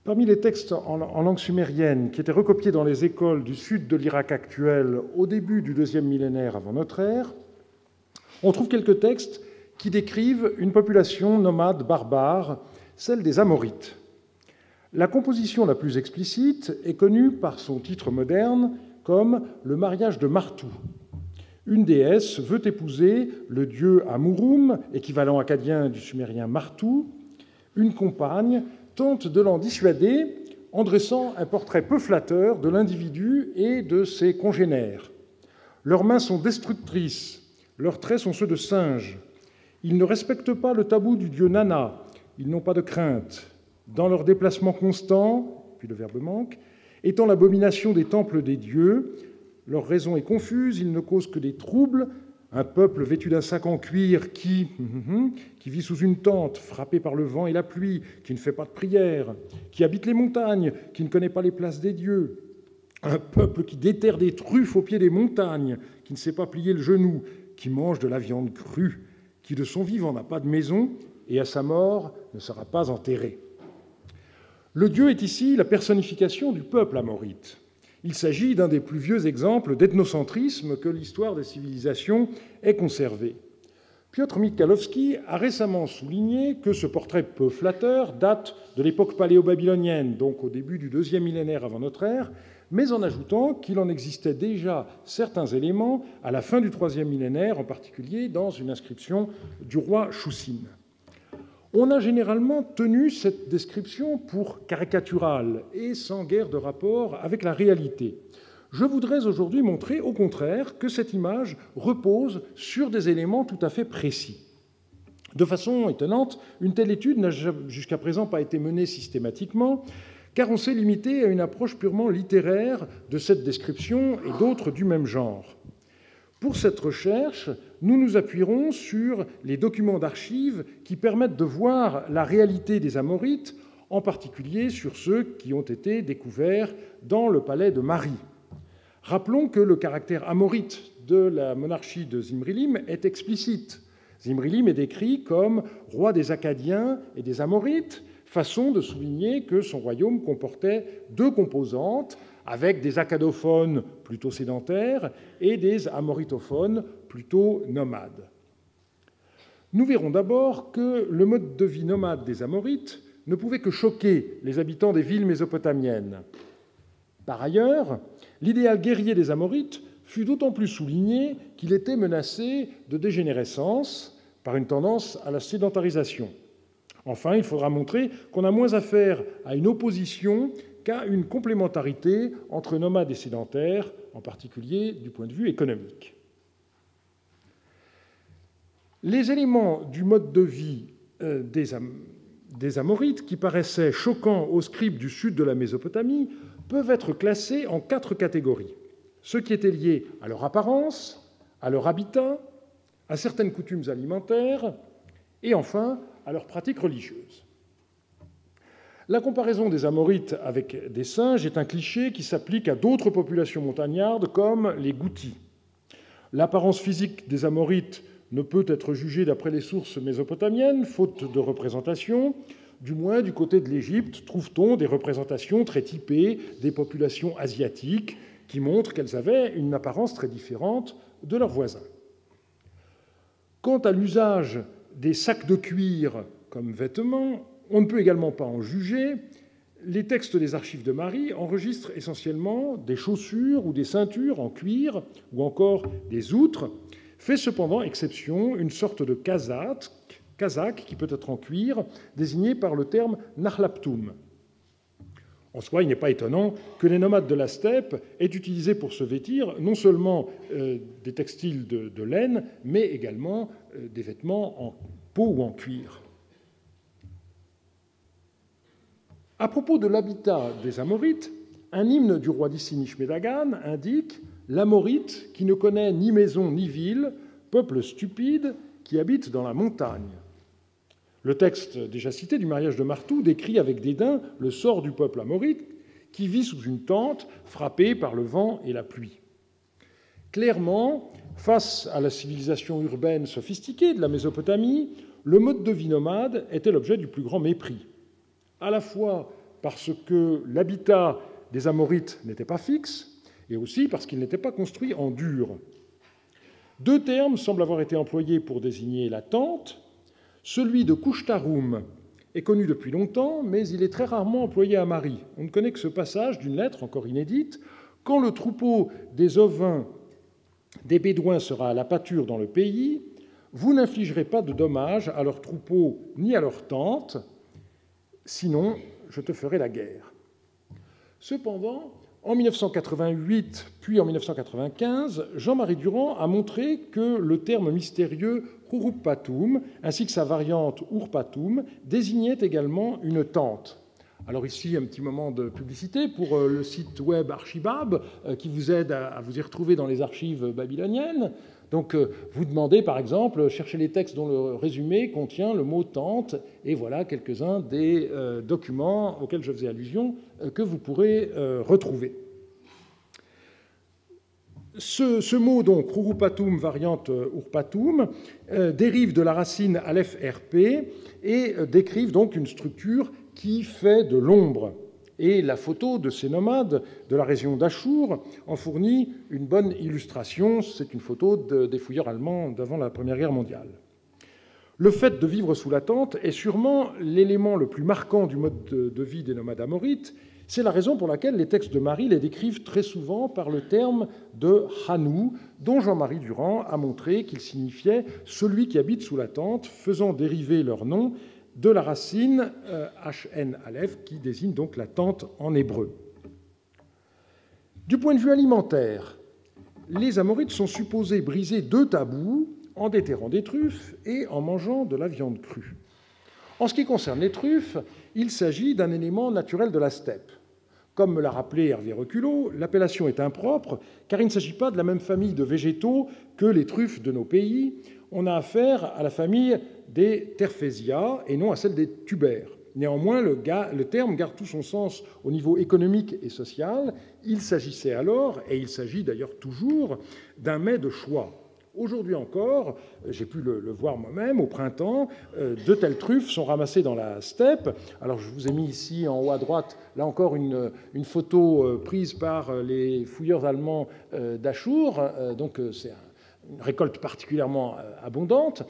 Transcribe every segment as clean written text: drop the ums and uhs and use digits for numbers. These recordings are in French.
Parmi les textes en langue sumérienne qui étaient recopiés dans les écoles du sud de l'Irak actuel au début du deuxième millénaire avant notre ère, on trouve quelques textes qui décrivent une population nomade barbare, celle des Amorites. La composition la plus explicite est connue par son titre moderne comme le mariage de Martou. Une déesse veut épouser le dieu Amurum, équivalent acadien du sumérien Martou. Une compagne tente de l'en dissuader en dressant un portrait peu flatteur de l'individu et de ses congénères. Leurs mains sont destructrices, leurs traits sont ceux de singes. Ils ne respectent pas le tabou du dieu Nana, ils n'ont pas de crainte. Dans leur déplacement constant, puis le verbe manque, étant l'abomination des temples des dieux, leur raison est confuse, ils ne causent que des troubles. Un peuple vêtu d'un sac en cuir qui vit sous une tente, frappé par le vent et la pluie, qui ne fait pas de prière, qui habite les montagnes, qui ne connaît pas les places des dieux. Un peuple qui déterre des truffes au pied des montagnes, qui ne sait pas plier le genou, qui mange de la viande crue, qui de son vivant n'a pas de maison et à sa mort ne sera pas enterré. Le dieu est ici la personnification du peuple amorite. Il s'agit d'un des plus vieux exemples d'ethnocentrisme que l'histoire des civilisations ait conservé. Piotr Michalowski a récemment souligné que ce portrait peu flatteur date de l'époque paléo-babylonienne, donc au début du deuxième millénaire avant notre ère, mais en ajoutant qu'il en existait déjà certains éléments à la fin du troisième millénaire, en particulier dans une inscription du roi Choussine. On a généralement tenu cette description pour caricaturale et sans guère de rapport avec la réalité. Je voudrais aujourd'hui montrer, au contraire, que cette image repose sur des éléments tout à fait précis. De façon étonnante, une telle étude n'a jusqu'à présent pas été menée systématiquement, car on s'est limité à une approche purement littéraire de cette description et d'autres du même genre. Pour cette recherche, nous nous appuierons sur les documents d'archives qui permettent de voir la réalité des Amorites, en particulier sur ceux qui ont été découverts dans le palais de Mari. Rappelons que le caractère amorite de la monarchie de Zimrilim est explicite. Zimrilim est décrit comme roi des Akkadiens et des Amorites, façon de souligner que son royaume comportait deux composantes, avec des akkadophones plutôt sédentaires et des amoritophones plutôt nomades. Nous verrons d'abord que le mode de vie nomade des Amorites ne pouvait que choquer les habitants des villes mésopotamiennes. Par ailleurs, l'idéal guerrier des Amorites fut d'autant plus souligné qu'il était menacé de dégénérescence par une tendance à la sédentarisation. Enfin, il faudra montrer qu'on a moins affaire à une opposition qu'à une complémentarité entre nomades et sédentaires, en particulier du point de vue économique. Les éléments du mode de vie des Amorites, qui paraissaient choquants aux scribes du sud de la Mésopotamie, peuvent être classés en 4 catégories. Ceux qui étaient liés à leur apparence, à leur habitat, à certaines coutumes alimentaires, et enfin à leurs pratiques religieuses. La comparaison des Amorites avec des singes est un cliché qui s'applique à d'autres populations montagnardes comme les Goutis. L'apparence physique des Amorites ne peut être jugée d'après les sources mésopotamiennes, faute de représentation. Du moins, du côté de l'Égypte, trouve-t-on des représentations très typées des populations asiatiques qui montrent qu'elles avaient une apparence très différente de leurs voisins. Quant à l'usage des sacs de cuir comme vêtements, on ne peut également pas en juger. Les textes des archives de Mari enregistrent essentiellement des chaussures ou des ceintures en cuir ou encore des outres. Fait cependant exception une sorte de casaque qui peut être en cuir, désigné par le terme nahlaptum. En soi, il n'est pas étonnant que les nomades de la steppe aient utilisé pour se vêtir non seulement des textiles de laine, mais également des vêtements en peau ou en cuir. À propos de l'habitat des Amorites, un hymne du roi d'Issi-Nishmedagan indique « L'Amorite qui ne connaît ni maison ni ville, peuple stupide qui habite dans la montagne ». Le texte déjà cité du mariage de Martou décrit avec dédain le sort du peuple amorite qui vit sous une tente frappée par le vent et la pluie. Clairement, face à la civilisation urbaine sophistiquée de la Mésopotamie, le mode de vie nomade était l'objet du plus grand mépris, à la fois parce que l'habitat des Amorites n'était pas fixe, et aussi parce qu'il n'était pas construit en dur. Deux termes semblent avoir été employés pour désigner la tente. Celui de Couchtaroum est connu depuis longtemps, mais il est très rarement employé à Mari. On ne connaît que ce passage d'une lettre encore inédite. « Quand le troupeau des ovins des Bédouins sera à la pâture dans le pays, vous n'infligerez pas de dommages à leurs troupeaux ni à leurs tentes, sinon je te ferai la guerre. » Cependant, en 1988, puis en 1995, Jean-Marie Durand a montré que le terme mystérieux Hurupatum, ainsi que sa variante Urpatum, désignait également une tente. Alors ici, un petit moment de publicité pour le site web Archibab, qui vous aide à vous y retrouver dans les archives babyloniennes. Donc, vous demandez, par exemple, cherchez les textes dont le résumé contient le mot tente, et voilà quelques-uns des documents auxquels je faisais allusion que vous pourrez retrouver. Ce mot, donc, Hurupatum, variante Urpatum, dérive de la racine Aleph RP et décrive donc une structure qui fait de l'ombre. Et la photo de ces nomades de la région d'Achour en fournit une bonne illustration. C'est une photo des fouilleurs allemands d'avant la Première Guerre mondiale. Le fait de vivre sous la tente est sûrement l'élément le plus marquant du mode de vie des nomades amorites. C'est la raison pour laquelle les textes de Mari les décrivent très souvent par le terme de Hanou, dont Jean-Marie Durand a montré qu'il signifiait « celui qui habite sous la tente », faisant dériver leur nom de la racine HN Aleph, qui désigne donc la tente en hébreu. Du point de vue alimentaire, les Amorites sont supposés briser deux tabous en déterrant des truffes et en mangeant de la viande crue. En ce qui concerne les truffes, il s'agit d'un élément naturel de la steppe. Comme me l'a rappelé Hervé Reculot, l'appellation est impropre car il ne s'agit pas de la même famille de végétaux que les truffes de nos pays. On a affaire à la famille des Terfesia et non à celle des tubères. Néanmoins, le terme garde tout son sens au niveau économique et social. Il s'agissait alors, et il s'agit d'ailleurs toujours, d'un mets de choix. Aujourd'hui encore, j'ai pu le voir moi-même, au printemps, de telles truffes sont ramassées dans la steppe. Alors je vous ai mis ici en haut à droite, là encore, une photo prise par les fouilleurs allemands d'Achour. Donc c'est une récolte particulièrement abondante.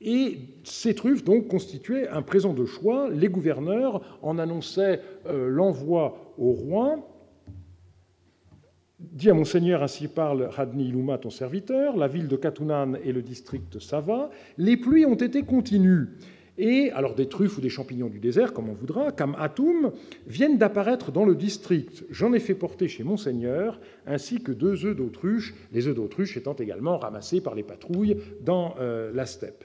Et ces truffes donc constituaient un présent de choix. Les gouverneurs en annonçaient l'envoi au roi. « Dis à mon seigneur, ainsi parle Radni Iluma, ton serviteur, la ville de Katunan et le district Sava. Les pluies ont été continues. Et alors des truffes ou des champignons du désert, comme on voudra, comme Atum, viennent d'apparaître dans le district. J'en ai fait porter chez mon seigneur, ainsi que 2 œufs d'autruche, les œufs d'autruche étant également ramassés par les patrouilles dans la steppe. »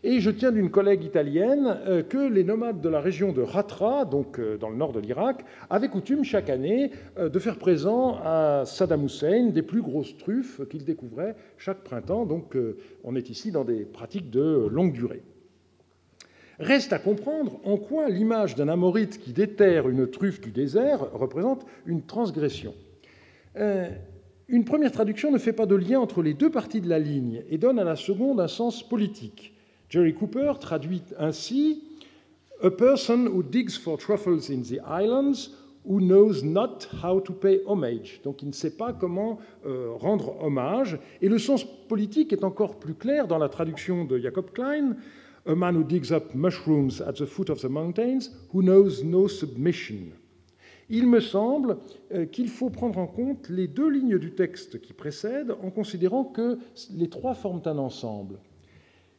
Et je tiens d'une collègue italienne que les nomades de la région de Hatra, donc dans le nord de l'Irak, avaient coutume chaque année de faire présent à Saddam Hussein des plus grosses truffes qu'ils découvraient chaque printemps. Donc on est ici dans des pratiques de longue durée. Reste à comprendre en quoi l'image d'un Amorite qui déterre une truffe du désert représente une transgression. Une première traduction ne fait pas de lien entre les deux parties de la ligne et donne à la seconde un sens politique. Jerry Cooper traduit ainsi « A person who digs for truffles in the islands, who knows not how to pay homage ». Donc il ne sait pas comment rendre hommage. Et le sens politique est encore plus clair dans la traduction de Jacob Klein. « A man who digs up mushrooms at the foot of the mountains, who knows no submission ». Il me semble qu'il faut prendre en compte les deux lignes du texte qui précèdent en considérant que les trois forment un ensemble.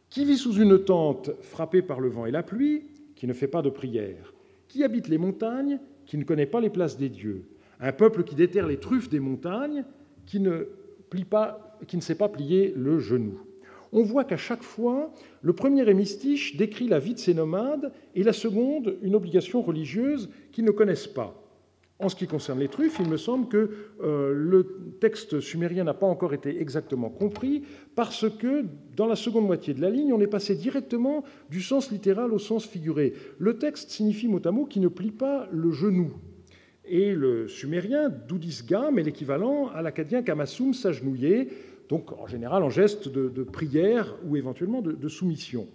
Qui vit sous une tente frappée par le vent et la pluie, qui ne fait pas de prière. Qui habite les montagnes, qui ne connaît pas les places des dieux. Un peuple qui déterre les truffes des montagnes, qui ne sait pas plier le genou. On voit qu'à chaque fois, le premier hémistiche décrit la vie de ces nomades et la seconde, une obligation religieuse qu'ils ne connaissent pas. En ce qui concerne les truffes, il me semble que le texte sumérien n'a pas encore été exactement compris parce que dans la seconde moitié de la ligne, on est passé directement du sens littéral au sens figuré. Le texte signifie mot à mot qui ne plie pas le genou. Et le sumérien, Doudisgam, est l'équivalent à l'acadien Kamasum, s'agenouiller, donc en général en geste de prière ou éventuellement de soumission.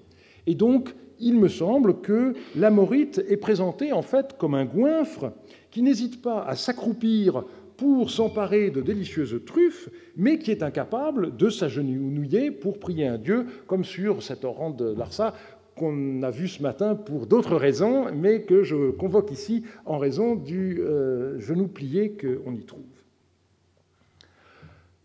Et donc, il me semble que l'Amorite est présenté en fait comme un goinfre qui n'hésite pas à s'accroupir pour s'emparer de délicieuses truffes, mais qui est incapable de s'agenouiller pour prier un dieu, comme sur cet orant de Larsa qu'on a vu ce matin pour d'autres raisons, mais que je convoque ici en raison du genou plié qu'on y trouve.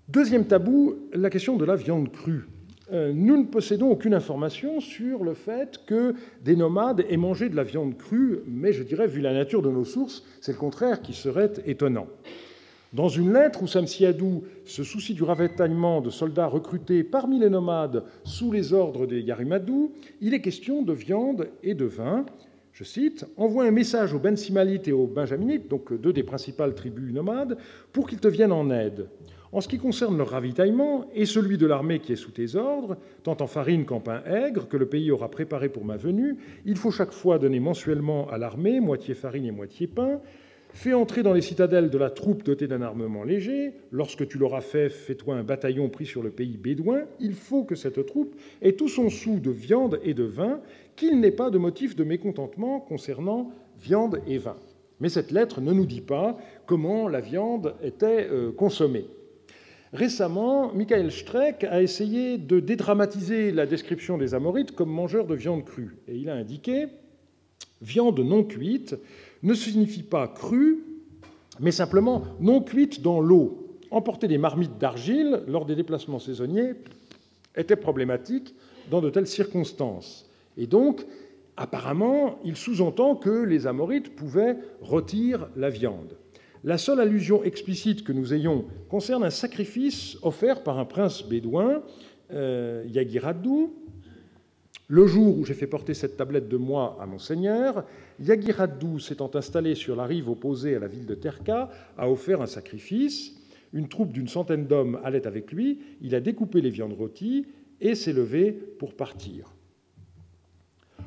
Deuxième tabou, la question de la viande crue. Nous ne possédons aucune information sur le fait que des nomades aient mangé de la viande crue, mais je dirais, vu la nature de nos sources, c'est le contraire qui serait étonnant. Dans une lettre où Samsiadou se soucie du ravitaillement de soldats recrutés parmi les nomades sous les ordres des Yarimadou, il est question de viande et de vin. Je cite, « Envoie un message aux Ben Simalites et aux Benjaminites, donc deux des principales tribus nomades, pour qu'ils te viennent en aide. En ce qui concerne leur ravitaillement et celui de l'armée qui est sous tes ordres, tant en farine qu'en pain aigre, que le pays aura préparé pour ma venue, il faut chaque fois donner mensuellement à l'armée moitié farine et moitié pain. Fais entrer dans les citadelles de la troupe dotée d'un armement léger. Lorsque tu l'auras fait, fais-toi un bataillon pris sur le pays bédouin. Il faut que cette troupe ait tout son sou de viande et de vin, qu'il n'ait pas de motif de mécontentement concernant viande et vin. » Mais cette lettre ne nous dit pas comment la viande était consommée. Récemment, Michael Streck a essayé de dédramatiser la description des Amorites comme mangeurs de viande crue. Et il a indiqué « Viande non cuite ne signifie pas crue, mais simplement non cuite dans l'eau. Emporter des marmites d'argile lors des déplacements saisonniers était problématique dans de telles circonstances. » Et donc, apparemment, il sous-entend que les Amorites pouvaient rôtir la viande. La seule allusion explicite que nous ayons concerne un sacrifice offert par un prince bédouin, Yagiradou. Le jour où j'ai fait porter cette tablette de moi à mon seigneur, Yagiradou, s'étant installé sur la rive opposée à la ville de Terka, a offert un sacrifice. Une troupe d'une centaine d'hommes allait avec lui. Il a découpé les viandes rôties et s'est levé pour partir.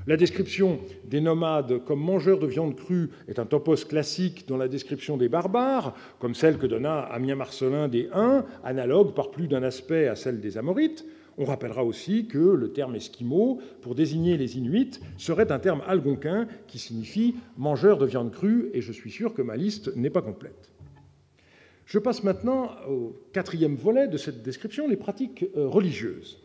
La description des nomades comme mangeurs de viande crue est un topos classique dans la description des barbares, comme celle que donna Ammien Marcellin des Huns, analogue par plus d'un aspect à celle des Amorites. On rappellera aussi que le terme esquimau, pour désigner les Inuits, serait un terme algonquin qui signifie mangeur de viande crue, et je suis sûr que ma liste n'est pas complète. Je passe maintenant au quatrième volet de cette description, les pratiques religieuses.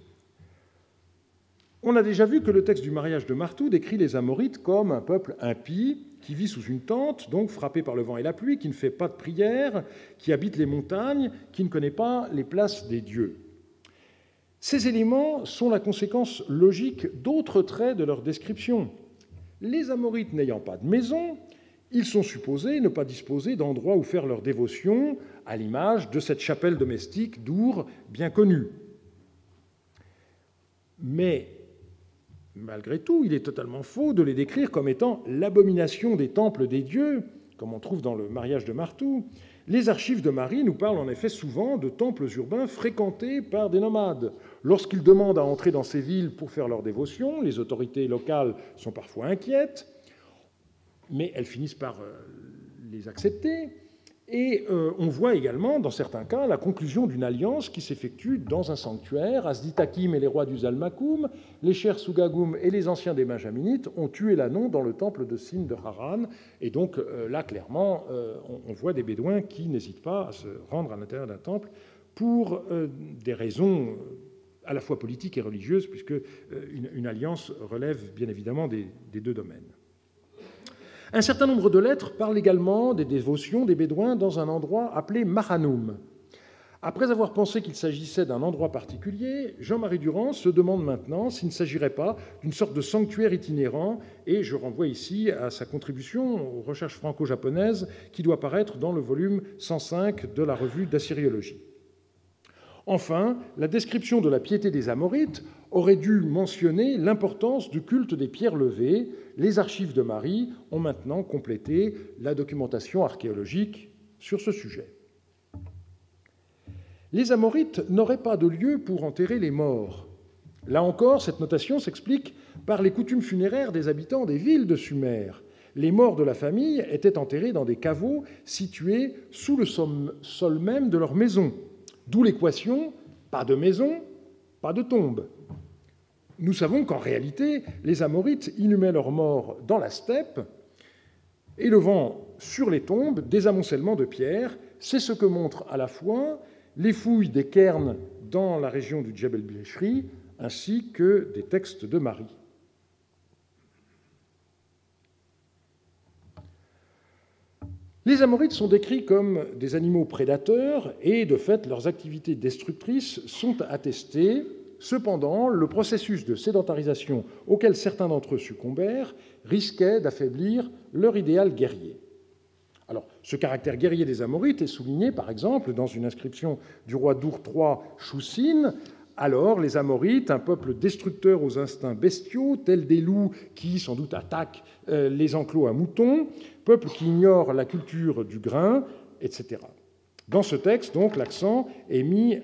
On a déjà vu que le texte du mariage de Martou décrit les Amorites comme un peuple impie, qui vit sous une tente, donc frappé par le vent et la pluie, qui ne fait pas de prière, qui habite les montagnes, qui ne connaît pas les places des dieux. Ces éléments sont la conséquence logique d'autres traits de leur description. Les Amorites n'ayant pas de maison, ils sont supposés ne pas disposer d'endroits où faire leur dévotion, à l'image de cette chapelle domestique d'Our bien connue. Mais malgré tout, il est totalement faux de les décrire comme étant l'abomination des temples des dieux, comme on trouve dans le mariage de Martou. Les archives de Marie nous parlent en effet souvent de temples urbains fréquentés par des nomades. Lorsqu'ils demandent à entrer dans ces villes pour faire leur dévotion, les autorités locales sont parfois inquiètes, mais elles finissent par les accepter. Et on voit également, dans certains cas, la conclusion d'une alliance qui s'effectue dans un sanctuaire. Asditakim et les rois du Zalmakoum, les chers Sougagoum et les anciens des Benjaminites ont tué l'Anon dans le temple de Sin de Haran. Et donc là, clairement, on voit des Bédouins qui n'hésitent pas à se rendre à l'intérieur d'un temple pour des raisons à la fois politiques et religieuses, puisque une alliance relève bien évidemment des deux domaines. Un certain nombre de lettres parlent également des dévotions des Bédouins dans un endroit appelé Mahanoum. Après avoir pensé qu'il s'agissait d'un endroit particulier, Jean-Marie Durand se demande maintenant s'il ne s'agirait pas d'une sorte de sanctuaire itinérant, et je renvoie ici à sa contribution aux recherches franco-japonaises qui doit paraître dans le volume 105 de la revue d'Assyriologie. Enfin, la description de la piété des Amorites aurait dû mentionner l'importance du culte des pierres levées. Les archives de Marie ont maintenant complété la documentation archéologique sur ce sujet. Les Amorites n'auraient pas de lieu pour enterrer les morts. Là encore, cette notation s'explique par les coutumes funéraires des habitants des villes de Sumer. Les morts de la famille étaient enterrés dans des caveaux situés sous le sol même de leur maison. D'où l'équation « pas de maison, pas de tombe ». nous savons qu'en réalité, les Amorites inhumaient leurs morts dans la steppe, élevant sur les tombes des amoncellements de pierres. C'est ce que montrent à la fois les fouilles des cairns dans la région du Djebel Bechri, ainsi que des textes de Marie. Les Amorites sont décrits comme des animaux prédateurs et, de fait, leurs activités destructrices sont attestées. Cependant, le processus de sédentarisation auquel certains d'entre eux succombèrent risquait d'affaiblir leur idéal guerrier. Alors, ce caractère guerrier des Amorites est souligné, par exemple, dans une inscription du roi d'Ur III Choussine. Alors, les Amorites, un peuple destructeur aux instincts bestiaux, tels des loups qui, sans doute, attaquent les enclos à moutons, peuple qui ignore la culture du grain, etc. Dans ce texte, donc, l'accent est mis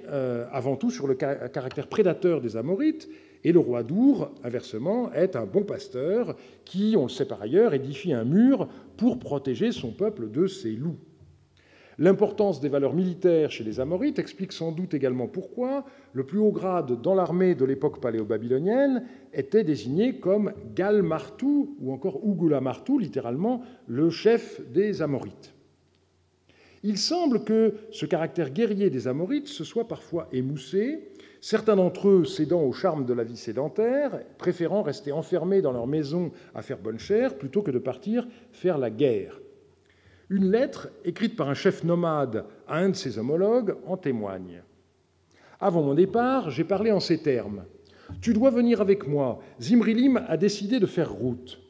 avant tout sur le caractère prédateur des Amorites, et le roi d'Ur, inversement, est un bon pasteur qui, on le sait par ailleurs, édifie un mur pour protéger son peuple de ces loups. L'importance des valeurs militaires chez les Amorites explique sans doute également pourquoi le plus haut grade dans l'armée de l'époque paléo-babylonienne était désigné comme Gal-Martou, ou encore Ugula-Martou, littéralement le chef des Amorites. Il semble que ce caractère guerrier des Amorites se soit parfois émoussé, certains d'entre eux cédant au charme de la vie sédentaire, préférant rester enfermés dans leur maison à faire bonne chère plutôt que de partir faire la guerre. Une lettre écrite par un chef nomade à un de ses homologues en témoigne. « Avant mon départ, j'ai parlé en ces termes. « Tu dois venir avec moi. Zimrilim a décidé de faire route.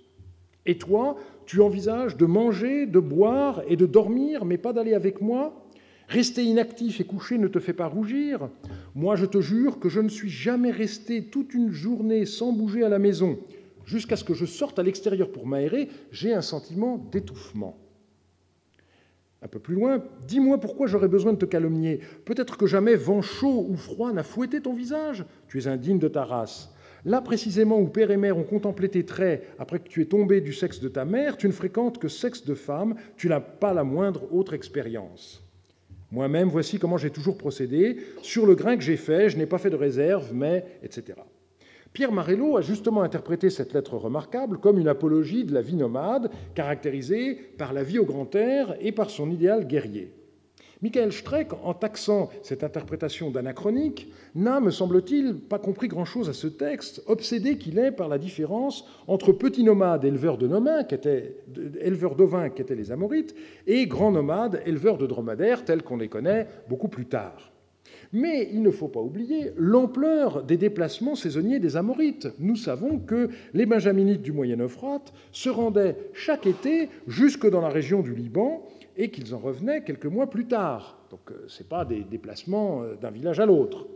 Et toi, tu envisages de manger, de boire et de dormir, mais pas d'aller avec moi ? Rester inactif et couché ne te fait pas rougir ? Moi, je te jure que je ne suis jamais resté toute une journée sans bouger à la maison. Jusqu'à ce que je sorte à l'extérieur pour m'aérer, j'ai un sentiment d'étouffement. » Un peu plus loin, « Dis-moi pourquoi j'aurais besoin de te calomnier. Peut-être que jamais vent chaud ou froid n'a fouetté ton visage. Tu es indigne de ta race. Là, précisément, où père et mère ont contemplé tes traits après que tu es tombé du sexe de ta mère, tu ne fréquentes que sexe de femme, tu n'as pas la moindre autre expérience. Moi-même, voici comment j'ai toujours procédé. Sur le grain que j'ai fait, je n'ai pas fait de réserve, mais... etc. » Pierre Marello a justement interprété cette lettre remarquable comme une apologie de la vie nomade, caractérisée par la vie au grand air et par son idéal guerrier. Michael Streck, en taxant cette interprétation d'anachronique, n'a, me semble-t-il, pas compris grand-chose à ce texte, obsédé qu'il est par la différence entre petits nomades éleveurs d'ovins, qui étaient les Amorites, et grands nomades éleveurs de dromadaires, tels qu'on les connaît beaucoup plus tard. Mais il ne faut pas oublier l'ampleur des déplacements saisonniers des Amorites. Nous savons que les Benjaminites du Moyen-Euphrate se rendaient chaque été jusque dans la région du Liban et qu'ils en revenaient quelques mois plus tard. Donc ce n'est pas des déplacements d'un village à l'autre.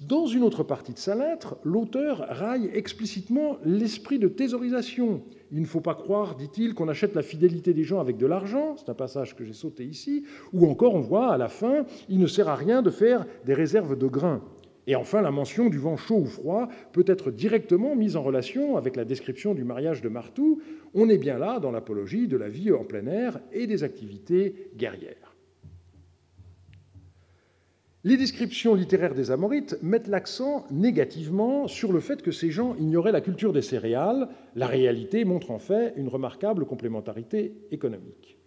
Dans une autre partie de sa lettre, l'auteur raille explicitement l'esprit de thésaurisation. Il ne faut pas croire, dit-il, qu'on achète la fidélité des gens avec de l'argent, c'est un passage que j'ai sauté ici, ou encore on voit à la fin, il ne sert à rien de faire des réserves de grains. Et enfin, la mention du vent chaud ou froid peut être directement mise en relation avec la description du mariage de Martou. On est bien là dans l'apologie de la vie en plein air et des activités guerrières. Les descriptions littéraires des Amorites mettent l'accent négativement sur le fait que ces gens ignoraient la culture des céréales. La réalité montre en fait une remarquable complémentarité économique.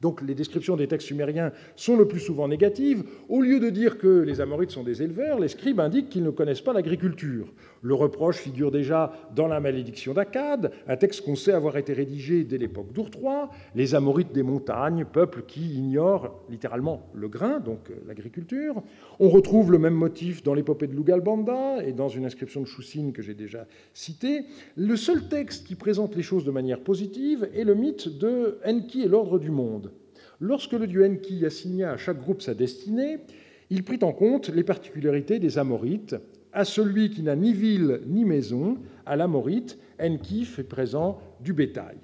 Donc les descriptions des textes sumériens sont le plus souvent négatives. Au lieu de dire que les Amorites sont des éleveurs, les scribes indiquent qu'ils ne connaissent pas l'agriculture. Le reproche figure déjà dans la malédiction d'Akkad, un texte qu'on sait avoir été rédigé dès l'époque d'Ur III. Les Amorites des montagnes, peuple qui ignore littéralement le grain, donc l'agriculture. On retrouve le même motif dans l'épopée de Lugalbanda et dans une inscription de Choussine que j'ai déjà citée. Le seul texte qui présente les choses de manière positive est le mythe de Enki et l'ordre du monde. Lorsque le dieu Enki assigna à chaque groupe sa destinée, il prit en compte les particularités des Amorites. À celui qui n'a ni ville ni maison, à l'Amorite, Enki fait présent du bétail.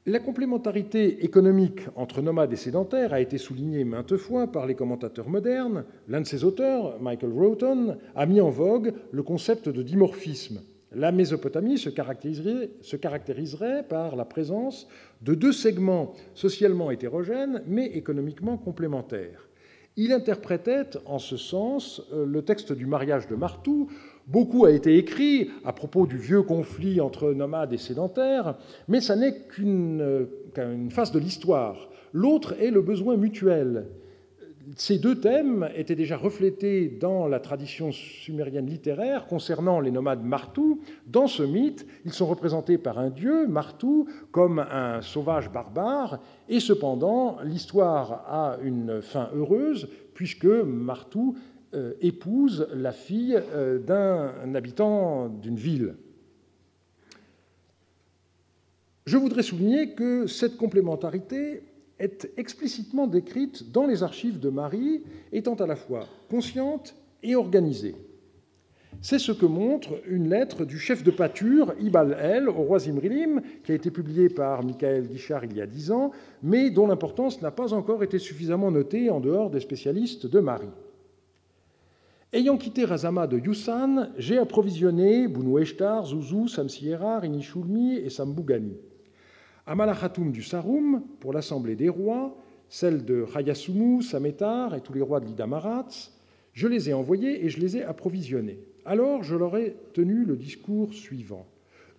La complémentarité économique entre nomades et sédentaires a été soulignée maintes fois par les commentateurs modernes. L'un de ses auteurs, Michael Broughton, a mis en vogue le concept de dimorphisme. La Mésopotamie se caractériserait par la présence de deux segments socialement hétérogènes, mais économiquement complémentaires. Il interprétait en ce sens le texte du mariage de Martou. Beaucoup a été écrit à propos du vieux conflit entre nomades et sédentaires, mais ça n'est qu'une face de l'histoire. L'autre est le besoin mutuel. Ces deux thèmes étaient déjà reflétés dans la tradition sumérienne littéraire concernant les nomades Martou. Dans ce mythe, ils sont représentés par un dieu, Martou, comme un sauvage barbare, et cependant, l'histoire a une fin heureuse, puisque Martou épouse la fille d'un habitant d'une ville. Je voudrais souligner que cette complémentarité est explicitement décrite dans les archives de Marie, étant à la fois consciente et organisée. C'est ce que montre une lettre du chef de pâture, Ibal-El, au roi Zimrilim, qui a été publiée par Michael Guichard il y a 10 ans, mais dont l'importance n'a pas encore été suffisamment notée en dehors des spécialistes de Marie. Ayant quitté Razama de Yusan, j'ai approvisionné Bunoueshtar, Zouzou, Samsiera, Rinishulmi et Sambougani. Amalachatoum du Sarum, pour l'Assemblée des rois, celle de Hayasumu, Samétar et tous les rois de l'Idamarats, je les ai envoyés et je les ai approvisionnés. Alors je leur ai tenu le discours suivant.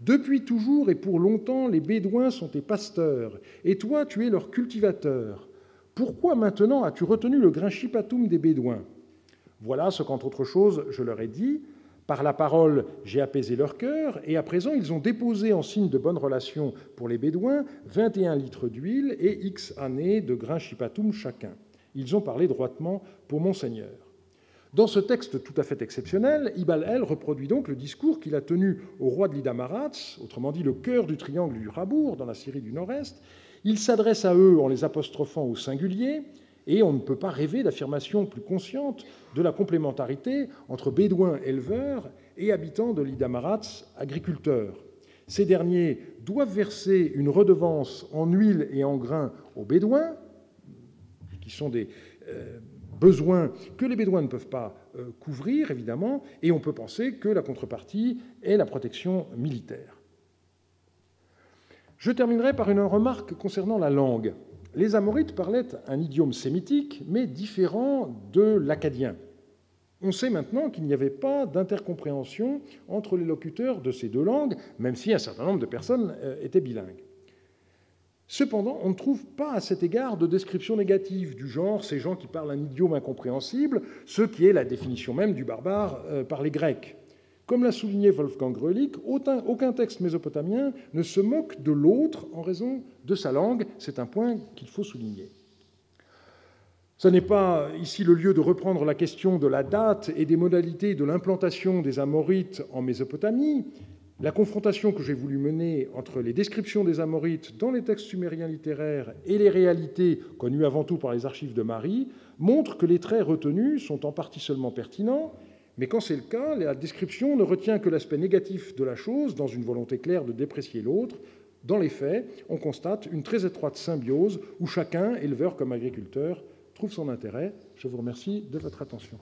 Depuis toujours et pour longtemps, les Bédouins sont tes pasteurs, et toi, tu es leur cultivateur. Pourquoi maintenant as-tu retenu le grain chipatoum des Bédouins? Voilà ce qu'entre autres choses, je leur ai dit. Par la parole, j'ai apaisé leur cœur, et à présent, ils ont déposé en signe de bonne relation pour les Bédouins 21 litres d'huile et X années de grain chipatoum chacun. Ils ont parlé droitement pour Monseigneur. Dans ce texte tout à fait exceptionnel, Ibal-El reproduit donc le discours qu'il a tenu au roi de l'Idamarats, autrement dit le cœur du triangle du Rabour, dans la Syrie du Nord-Est. Il s'adresse à eux en les apostrophant au singulier, et on ne peut pas rêver d'affirmation plus consciente de la complémentarité entre Bédouins éleveurs et habitants de l'Idamarats agriculteurs. Ces derniers doivent verser une redevance en huile et en grains aux Bédouins, qui sont des besoins que les Bédouins ne peuvent pas couvrir, évidemment, et on peut penser que la contrepartie est la protection militaire. Je terminerai par une remarque concernant la langue. Les Amorites parlaient un idiome sémitique, mais différent de l'akkadien. On sait maintenant qu'il n'y avait pas d'intercompréhension entre les locuteurs de ces deux langues, même si un certain nombre de personnes étaient bilingues. Cependant, on ne trouve pas à cet égard de description négative du genre « ces gens qui parlent un idiome incompréhensible », ce qui est la définition même du barbare par les Grecs. Comme l'a souligné Wolfgang Grölich, aucun texte mésopotamien ne se moque de l'autre en raison de sa langue. C'est un point qu'il faut souligner. Ce n'est pas ici le lieu de reprendre la question de la date et des modalités de l'implantation des Amorites en Mésopotamie. La confrontation que j'ai voulu mener entre les descriptions des Amorites dans les textes sumériens littéraires et les réalités connues avant tout par les archives de Marie montre que les traits retenus sont en partie seulement pertinents, mais quand c'est le cas, la description ne retient que l'aspect négatif de la chose dans une volonté claire de déprécier l'autre. Dans les faits, on constate une très étroite symbiose où chacun, éleveur comme agriculteur, trouve son intérêt. Je vous remercie de votre attention.